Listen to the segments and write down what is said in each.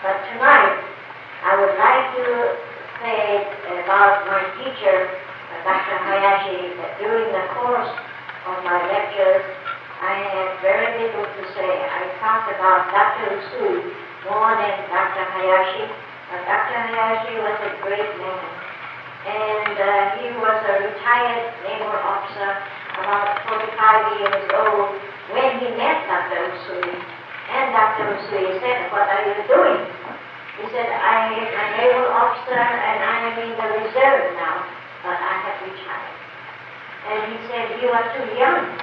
But tonight, I would like to say about my teacher, Dr. Hayashi, that during the course of my lectures, I had very little to say. I talked about Dr. Usui more than Dr. Hayashi. Dr. Hayashi was a great man, and he was a retired naval officer, about 45 years old, when he met Dr. Usui. And Dr. Usui said, "What are you doing?" He said, "I am a naval officer and I am in the reserve now, but I have retired." And he said, "You are too young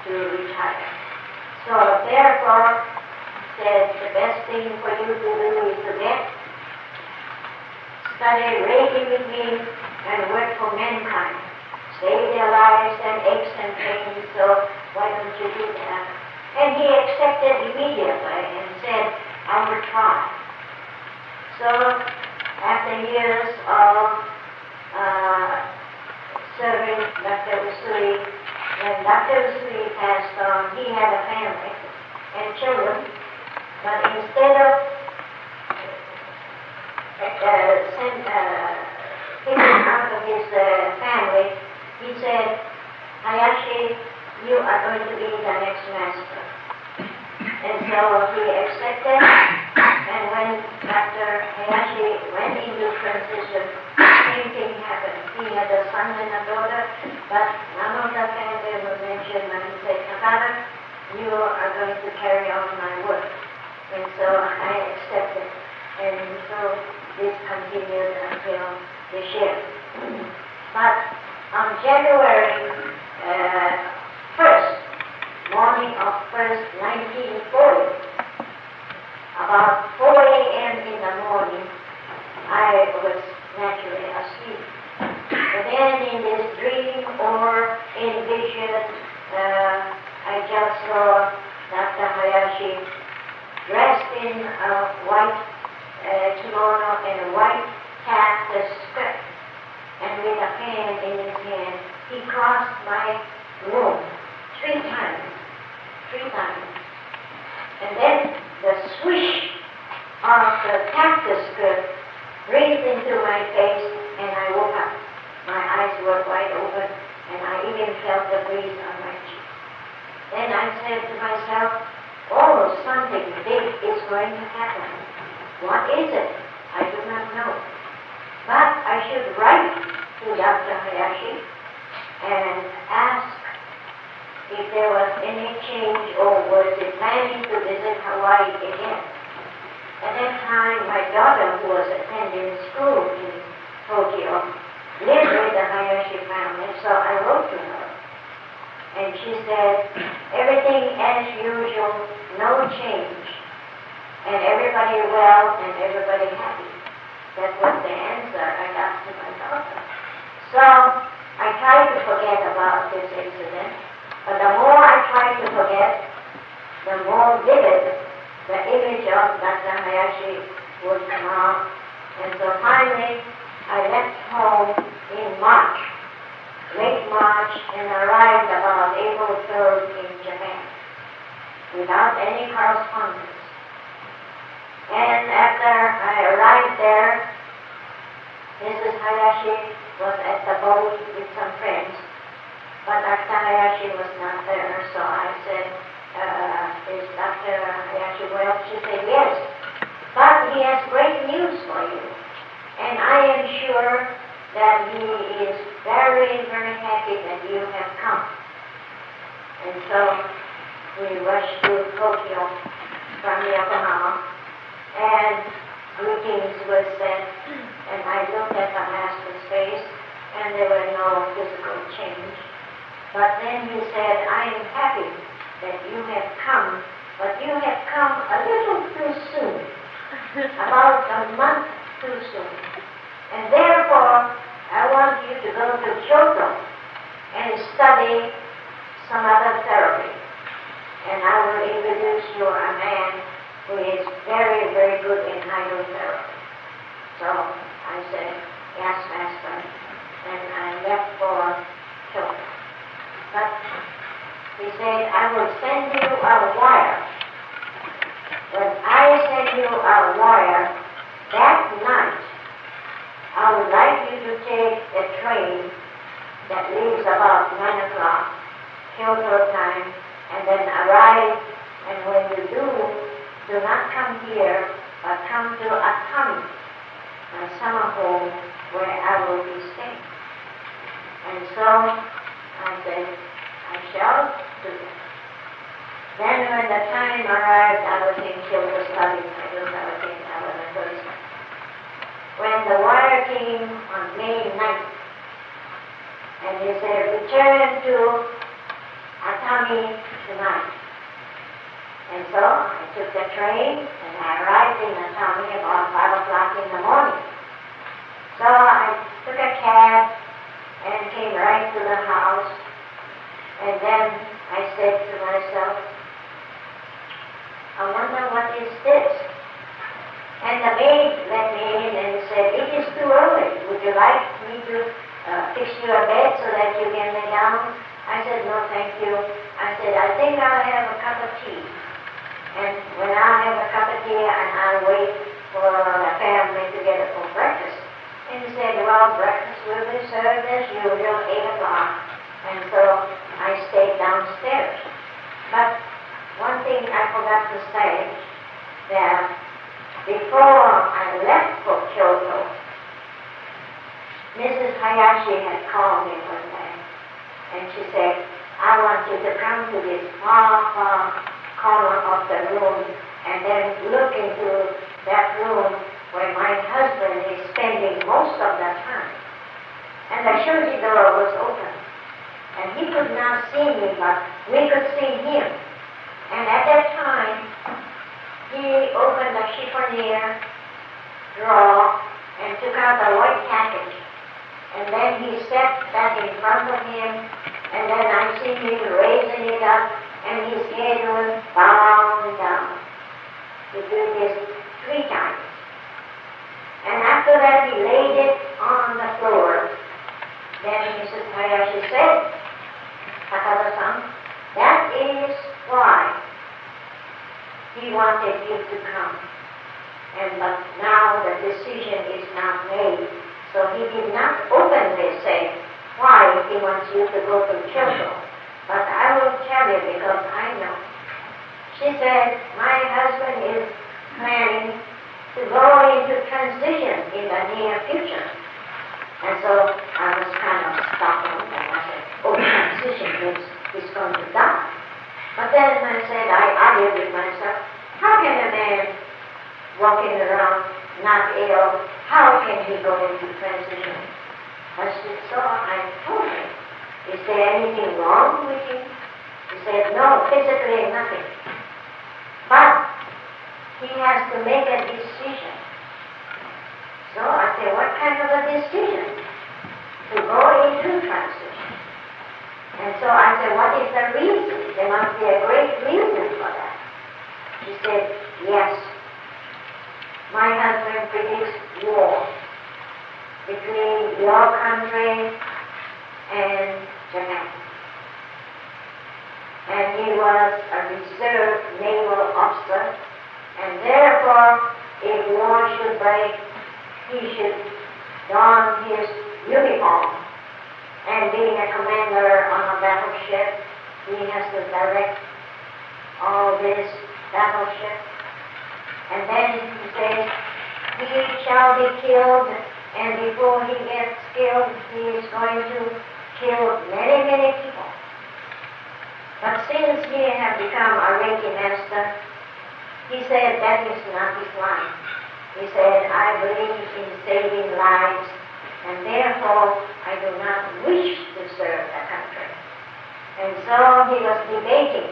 to retire. So therefore," he said, "the best thing for you to do is to study Reiki with me and work for mankind. Save their lives and aches and pains, so why don't you do that?" And he accepted immediately and said, "I will try." So after years of serving Dr. Usui, when Dr. Usui passed on, he had a family and children, but instead of picking out of his family, he said, "Hayashi, you are going to be the next master." And so he accepted, and when Dr. Hayashi went into transition, the same thing happened. He had a son and a daughter, but none of the family was mentioned, and he said, "Takata, you are going to carry on my work." And so I accepted, and so this continued until this year. But on January 1st, morning of 1st, 1940, about 4 a.m. in the morning, I was naturally asleep. But then in this dream or in vision, I just saw Dr. Hayashi dressed in a white kimono and a white cap, a skirt, and with a fan in his hand. He crossed my room 3 times. And then the swish of the cactus skirt breathed into my face, and I woke up. My eyes were wide open, and I even felt the breeze on my cheek. Then I said to myself, "Oh, something big is going to happen. What is it? I do not know. But I should write to Dr. Hayashi and ask if there was any change or was he planning to visit Hawaii again." At that time, my daughter, who was attending school in Tokyo, lived with the Hayashi family, so I wrote to her. And she said, "Everything as usual, no change. And everybody well and everybody happy." That was the answer I got to my daughter. So I tried to forget about this incident, but the more I tried to forget, the more vivid the image of Dr. Hayashi would come out. And so finally, I left home in March, late March, and arrived about April 3rd in Japan, without any correspondence. And after I arrived there, Mrs. Hayashi was at the boat with some friends, but Dr. Hayashi was not there, so I said, "Is Dr. Hayashi well?" She said, "Yes, but he has great news for you, and I am sure that he is very, very happy that you have come." And so we rushed to Tokyo from Yokohama, and greetings were said, and I looked at the master's face, and there were no physical change. But then he said, "I am happy that you have come, but you have come a little too soon, about a month too soon. And therefore, I want you to go to Kyoto and study some other therapy. And I will introduce you a man who is very, very good in hydrotherapy." So I said, "Yes, Master." And I left for Kyoto. But he said, "I will send you a wire. When I send if you are a warrior, that night, I would like you to take a train that leaves about 9 o'clock, Kyoto time, and then arrive, and when you do not come here, but come to Atami, my summer home, where I will be staying. And so I said, I shall do that. Then when the time arrived, I was in Kyoto studying. I don't know what I was a first. When the wire came on May 9th, and he said, return to Atami tonight. And so I took the train, and I arrived in Atami about 5 o'clock in the morning. So I took a cab and came right to the house, and then I said to myself, I wonder what is this? And the maid let me in and said, it is too early. Would you like me to fix you a bed so that you can lay down? I said, no, thank you. I said, I think I'll have a cup of tea. And when I have a cup of tea and I'll wait for the family to get up for breakfast. And he said, well, breakfast will be served as usual, 8 o'clock. And so I stayed downstairs. But one thing I forgot to say, that before I left for Kyoto, Mrs. Hayashi had called me one day, and she said, I want you to come to this far, far corner of the room and then look into that room where my husband is spending most of the time. And the shoji door was open, and he could not see me, but we could see him. And at that time, he opened the chiffonier drawer and took out a white package. And then he stepped back in front of him, and then I see him raising it up, and his head was bowed down. He did this 3 times. And after that, he laid it on the floor. Then Mrs. Hayashi said, Takata-san, that is why he wanted you to come. But now the decision is not made. So he did not openly say why he wants you to go to Kyoto. But I will tell you because I know. She said, my husband is planning to go into transition in the near future. And so I was kind of startled, and I said, oh, transition means he's going to die. But then I said, I argued with myself, how can a man walking around not ill, how can he go into transition? So I told him, is there anything wrong with him? He said, no, physically nothing. But he has to make a decision. So I said, what kind of a decision? To go into transition. And so I said, what is the reason? There must be a great reason for that. She said, yes. My husband predicts war between your country and Japan. And he was a reserve naval officer, and therefore, if war should break, he should don his uniform. And being a commander on a battleship, he has to direct all this battleship. And then he says, he shall be killed, and before he gets killed, he is going to kill many, many people. But since he has become a Reiki master, he said that is not his line. He said, I believe in saving lives, and therefore I do not wish to serve the country. And so he was debating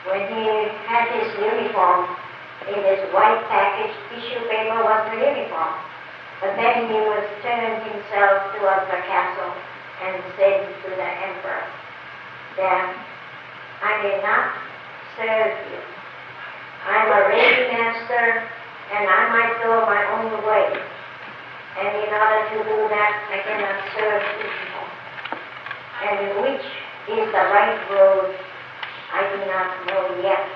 when he had his uniform. In this white package, tissue paper was the uniform. But then he was turned himself towards the castle and said to the emperor that I may not serve you. I'm a Reiki master, and I might go my own way. And in order to do that, I cannot serve you people. And which is the right road, I do not know yet.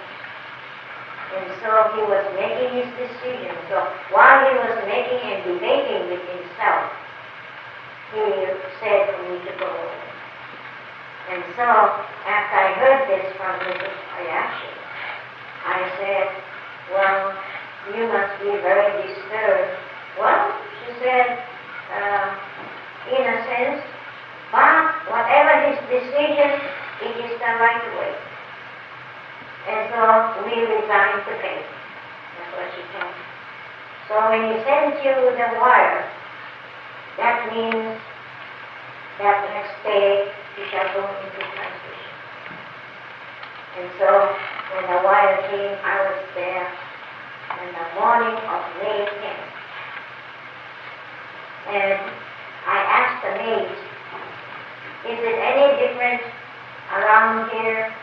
And so he was making his decision. So while he was making and debating with himself, he said for me to go away. And so after I heard this from Mrs. Hayashi, I said, well, you must be very disturbed. Well, she said, in a sense, but whatever his decision, it is the right way. And so we resigned to faith. That's what she told me. So when he sends you the wire, that means that next day you shall go into transition. And so when the wire came, I was there in the morning of May 10th. And I asked the maid, is it any different around here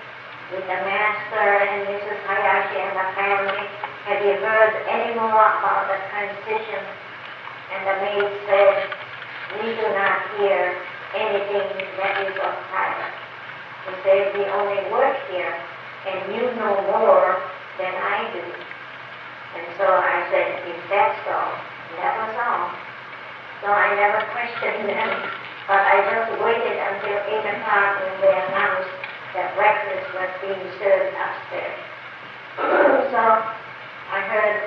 with the master and Mrs. Hayashi and the family? Have you heard any more about the transition? And the maid said, we do not hear anything that is of private. He said, we only work here, and you know more than I do. And so I said, if that's so, that was all. So I never questioned them, but I just waited until 8 o'clock when they announced that breakfast was being served upstairs. So I heard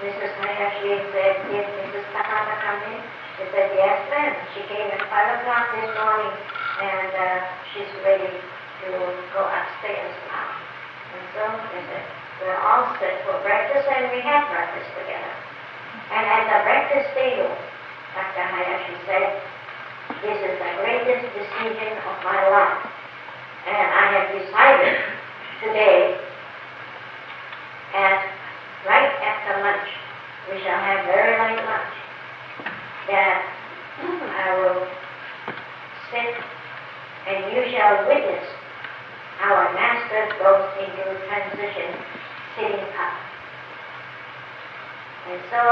Mrs. Hayashi said, did Mrs. Takata come in? She said, yes, ma'am. She came at 5 o'clock this morning, and she's ready to go upstairs now. And so they said, we're all set for breakfast, and we had breakfast together. And at the breakfast table, Dr. Hayashi said, this is the greatest decision of my life. And I have decided today, right after lunch, we shall have very light lunch, that I will sit and you shall witness our master goes into transition sitting up. And so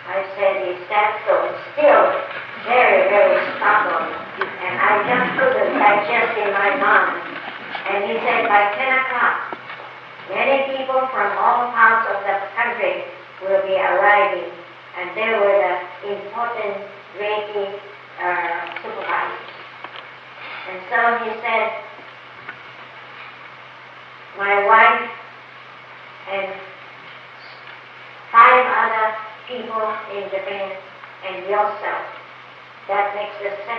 I said, is that so? It's still very, very startling. And I just couldn't digest in my mind. And he said, by 10 o'clock, many people from all parts of the country will be arriving. And they were the important Reiki supervisors. And so he said, my wife and 5 other people in Japan and yourself, that makes us 7.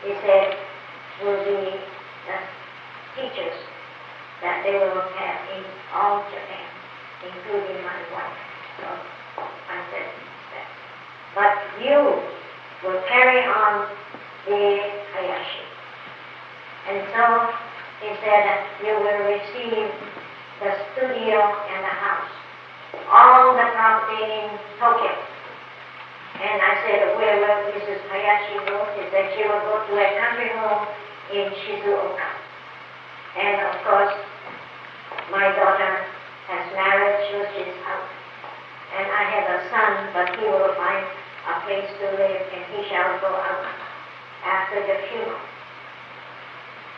He said, will be the teachers that they will have in all Japan, including my wife. So I said that. But you will carry on the Hayashi. And so he said that you will receive the studio and the house, all the property in Tokyo. And I said, where will Mrs. Hayashi go? She said she will go to a country home in Shizuoka. And of course, my daughter has married, she's out. And I have a son, but he will find a place to live, and he shall go out after the funeral.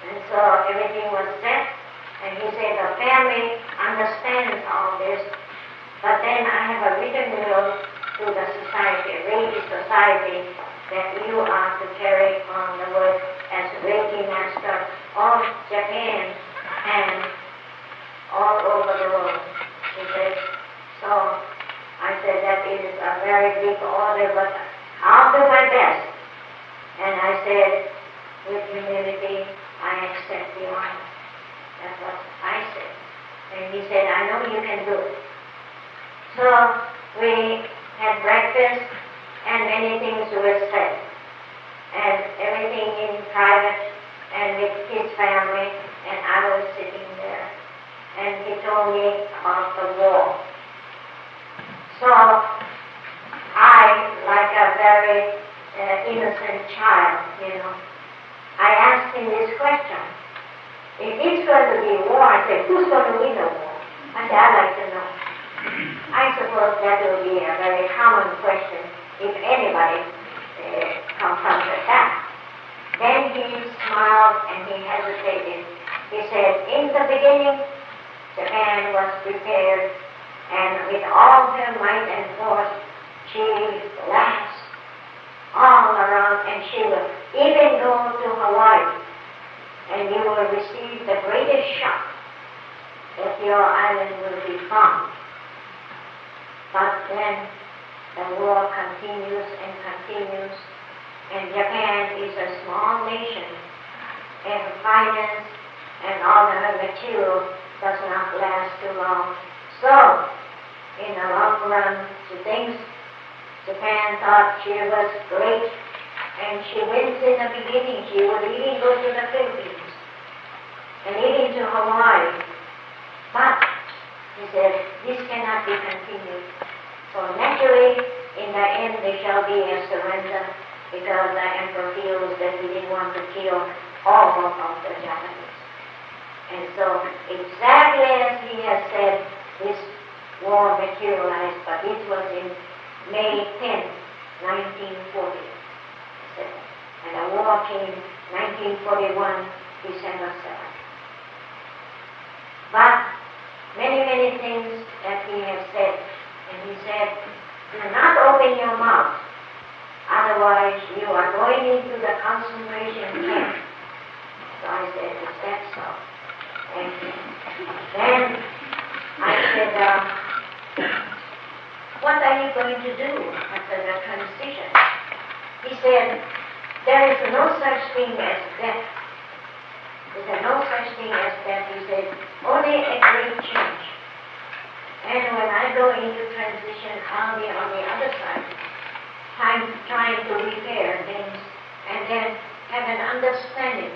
And so everything was set, and he said the family understands all this, but then I have a written will to the society, Reiki Society, that you are to carry on the work as Reiki Master of Japan and all over the world. He said, so I said that is a very big order, but I'll do my best. And I said, with humility, I accept the honor. That's what I said. And he said, I know you can do it. So we had breakfast, and many things were said. And everything in private, and with his family, and I was sitting there. And he told me about the war. So I, like a very innocent child, I asked him this question. If it's going to be war, I said, who's going to win the war? I said, I'd like to know. I suppose that will be a very common question if anybody confronted that. Then he smiled and he hesitated. He said, in the beginning, Japan was prepared, and with all her might and force, she blasts all around, and she will even go to Hawaii, and you will receive the greatest shock that your island will be bombed. But then the war continues and continues, and Japan is a small nation, and finance and all the material does not last too long. So, in the long run, Japan thought she was great, and she wins in the beginning. She would even go to the Philippines and even to Hawaii. But he said, this cannot be continued. So naturally, in the end, there shall be a surrender, because the emperor feels that he didn't want to kill all of the Japanese. And so, exactly as he has said, this war materialized, but it was in May 10, 1940. And the war came 1941, December 7th. But many things that he has said, and he said, do not open your mouth, otherwise you are going into the concentration camp. So I said, is that so? And then I said, what are you going to do after the transition? He said, there is no such thing as death. There's no such thing as death. He said, only a great change. And when I go into transition, I'll be on the other side, trying to repair things, and then have an understanding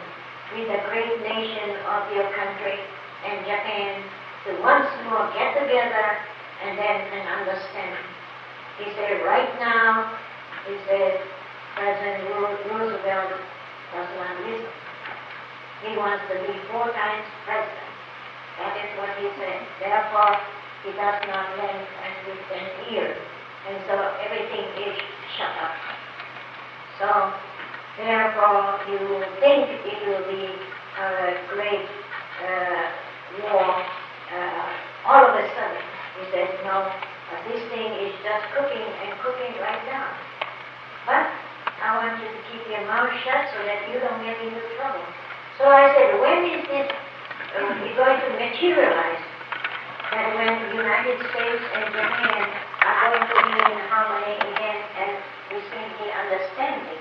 with the great nation of your country and Japan to once more get together and then an understanding. He said, right now, he said, President Roosevelt does not listen. He wants to be 4 times president. That is what he said. Therefore, he does not lend an ear. And so everything is shut up. So, therefore, you think it will be a great war. All of a sudden, he said, no, this thing is just cooking and cooking right now. But I want you to keep your mouth shut so that you don't get into trouble. So I said, when is this going to materialize? That when the United States and Japan are going to be in harmony again and receive the understanding?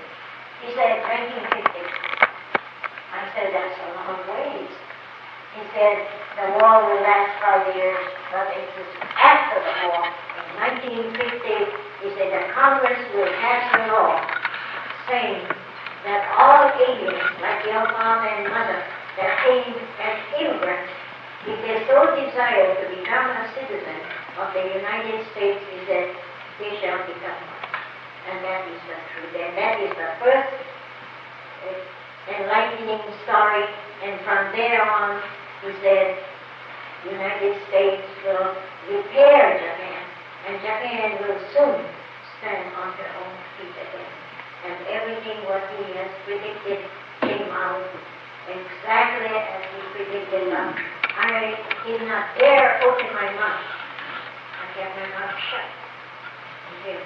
He said, 1950. I said, that's a long ways. He said, the war will last 5 years, but it is after the war. In 1950, he said, the Congress will pass a law saying that all aliens, like your father and mother, that came as immigrants, if they so desire to become a citizen of the United States, he said, they shall become one. And that is the truth. And that is the first enlightening story. And from there on, he said, the United States will repair Japan, and Japan will soon stand on her own feet again. And everything what he has predicted came out exactly as he predicted. I did not dare open my mouth. I kept my mouth shut until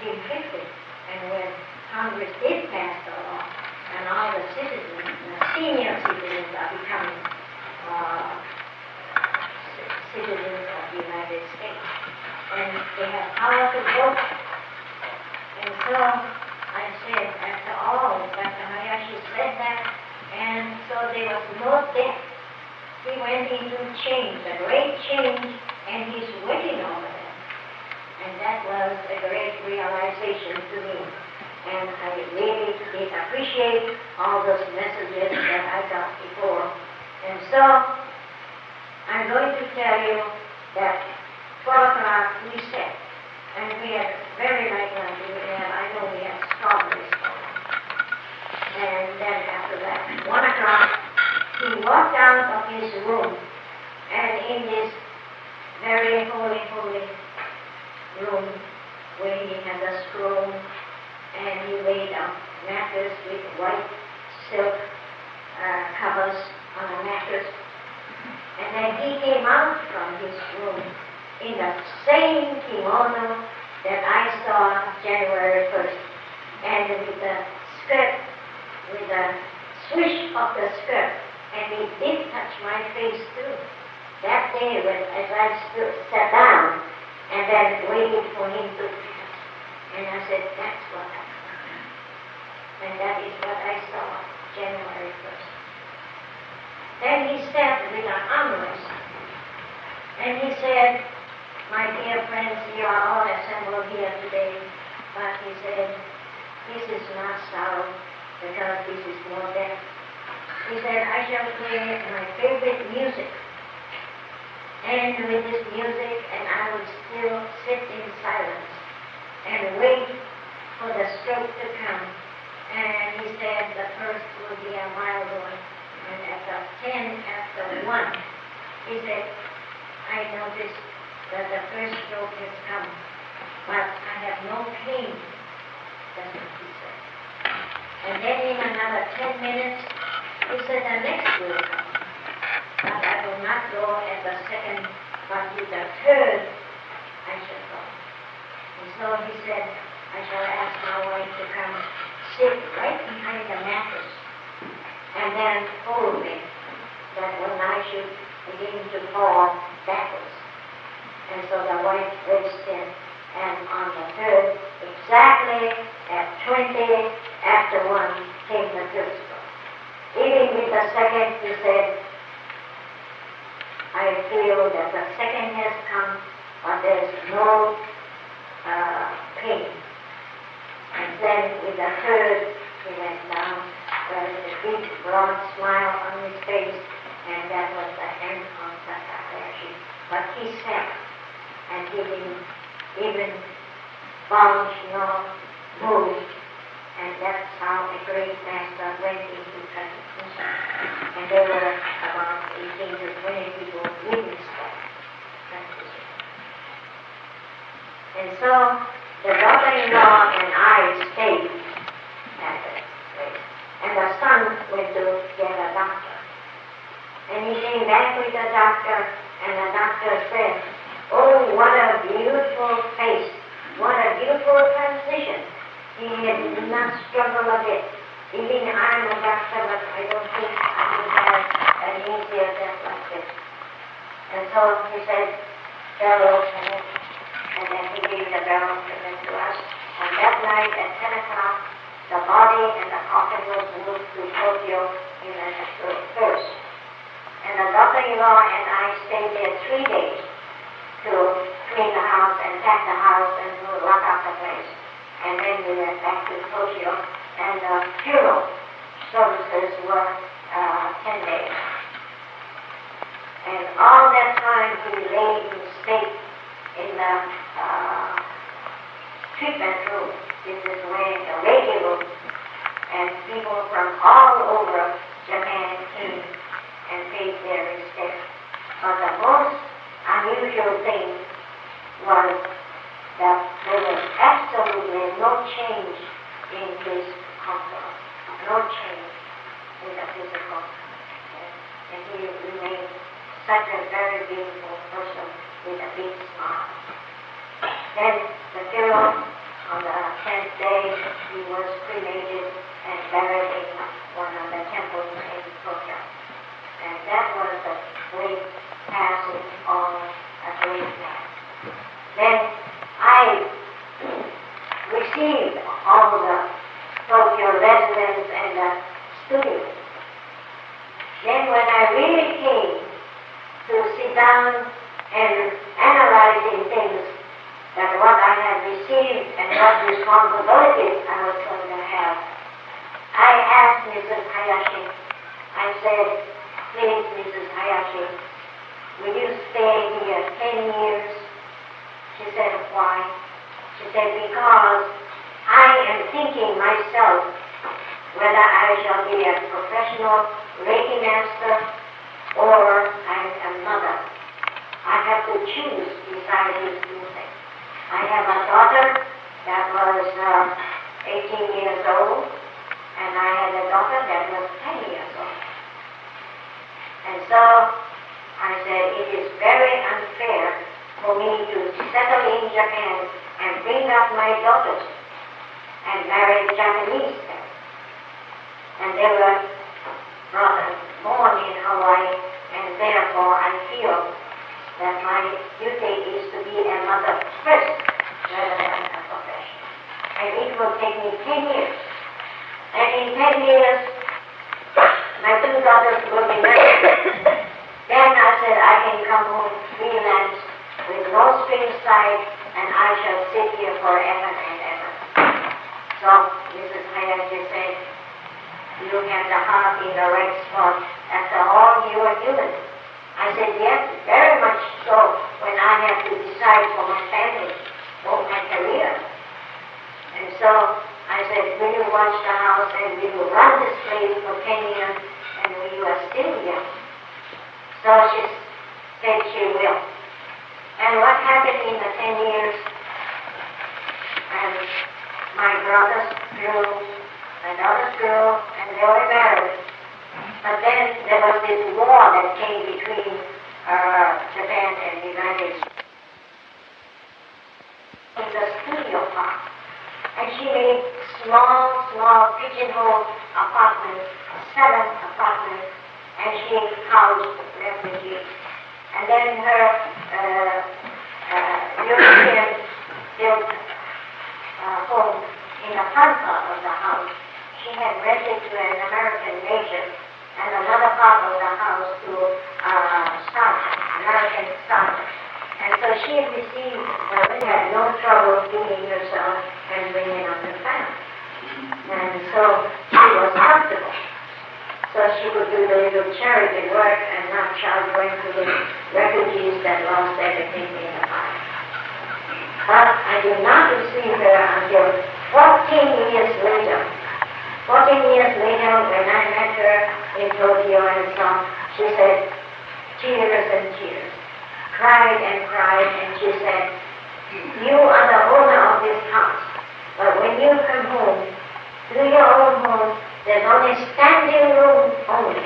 1950. And when Congress did pass the law, and all the citizens, the senior citizens are becoming citizens of the United States. And they have power to vote. And so I said, after all, Dr. Hayashi said that, and so there was no death. He went into change, a great change, and he's waiting over them. And that was a great realization to me. And I really did appreciate all those messages that I got before. And so, I'm going to tell you that 12 o'clock we set, and we had very light lunch. I know we had strawberries for them. And then after that, 1 o'clock, he walked out of his room, and in this very holy room, where he had a scroll, and he laid a mattress with white silk covers on a mattress. And then he came out his room in the same kimono that I saw January 1st, and with the skirt, with the swish of the skirt, and he did touch my face too. That day, as I sat down and then waited for him to pass, and I said, that's what I saw. And that is what I saw January 1st. Then he sat with an armrest, and he said, my dear friends, you are all assembled here today, but he said, this is not sorrow, because this is no death. He said, I shall play my favorite music. And with this music, and I will still sit in silence and wait for the stroke to come. And he said the first will be a mild one. And at the 10 after 1, he said, I noticed that the first stroke has come, but I have no pain. That's what he said. And then in another 10 minutes, he said the next will come. But I will not go at the second, but with the third, I shall go. And so he said, I shall ask my wife to come sit right behind the mattress and then hold me, that when I should begin to fall backwards. And so the wife raced in, and on the third, exactly at 20 after 1, came the third stroke. Even with the second, he said, I feel that the second has come, but there's no pain. And then with the third, he went down with a big, broad smile on his face, and that was the end of Hayashi. But he sat, and he didn't even budge nor move, and that's how a great master went into transmission. And there were about 18 to 20 people witnessed that transmission. And so the daughter-in-law and I stayed at that place. And the son went to get a doctor. And he came back with the doctor, and the doctor said, oh, what a beautiful face. What a beautiful transition. He did not struggle a bit. Even I'm a doctor, but I don't think I would have an easier death like this. And so he said, bellow, and then he gave the bellow to us. And that night at 10 o'clock, the body and the coffin was moved to Tokyo in a first. And the daughter-in-law and I stayed there 3 days to clean the house and pack the house and to lock up the place. And then we went back to Tokyo, and the funeral services were 10 days. And all that time he lay in state in the treatment room. This is where the Reiki room, and people from all over Japan came and paid their respect. But the most unusual thing was that there was absolutely no change in his comfort, no change in the physical. And he remained such a very beautiful person with a big smile. Then the funeral, on the 10th day, he was cremated and buried in one of the temples in Tokyo. And that was a great passing on a great man. Then I received all the Tokyo residents and the students. Then when I really came to sit down and analyzing things, that what I had received and what responsibilities I was going to have, I asked Mrs. Hayashi, I said, please, Mrs. Hayashi, will you stay here 10 years? She said, why? She said, because I am thinking myself whether I shall be a professional Reiki master or I'm a mother. I have to choose beside these two things. I have a daughter that was 18 years old, and I had a daughter that was 10 years old. And so I said, it is very unfair in Japan and bring up my daughters and marry Japanese men. And they were rather born in Hawaii, and therefore I feel that my duty is to be a mother first, rather than a profession. And it will take me 10 years. And in 10 years, my two daughters will be married. Then I said I can come home freelance with no strings tied, and I shall sit here forever and ever. So Mrs. Hayashi said, you have the heart in the right spot. After all, you are human. I said, yes, very much so, when I have to decide for my family, for my career. And so I said, will you watch the house and we will run this place for 10 years and you are still young? So she said she will. And what happened in the 10 years? And my brothers grew, my daughters grew, and they were married. But then there was this war that came between Japan and the United States. In the studio part. And she made small pigeonhole apartments, 7 apartments, and she housed refugees. And then her European built home in the front part of the house. She had rented to an American major, and another part of the house to American sergeant. And so she received, had no trouble feeding herself and bringing up her family. And so she was comfortable. So she could do the little charity work and not charge rent to the refugees that lost everything in the fire. But I did not receive her until 14 years later. 14 years later, when I met her in Tokyo and so on, she said, tears and tears, cried, and she said, you are the owner of this house, but when you come home, to your own home, there's only standing room only.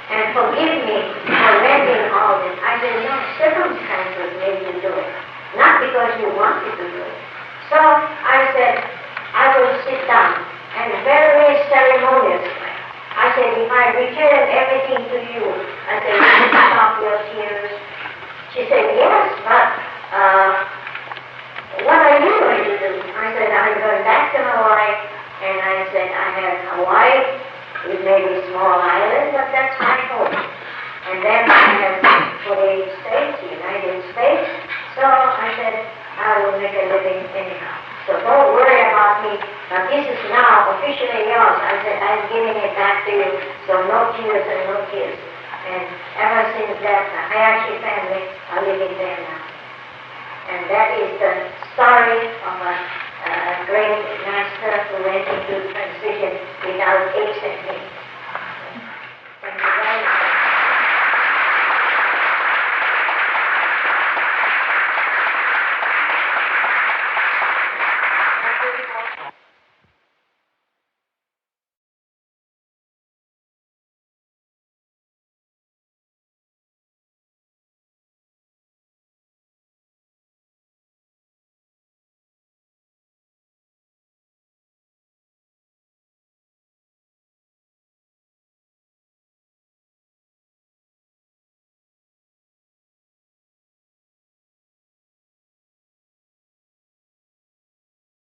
And forgive me for renting all this. I said, no, circumstances made you do it, not because you wanted to do it. So I said, I will sit down, and very ceremoniously, I said, if I return everything to you, I said, will you stop your tears? She said, yes, but what are you going to do? I said, I'm going back to Hawaii, and I said, I have Hawaii, it may be a small island, but that's my home. And then I have 48 states, the United States, so I said, I will make a living anyhow. So don't worry about me, but this is now officially yours. I said, I'm giving it back to you, so no tears and no tears. And ever since that, the Hayashi family are living there now. And that is the story of a great master who went into transition without aches and pains.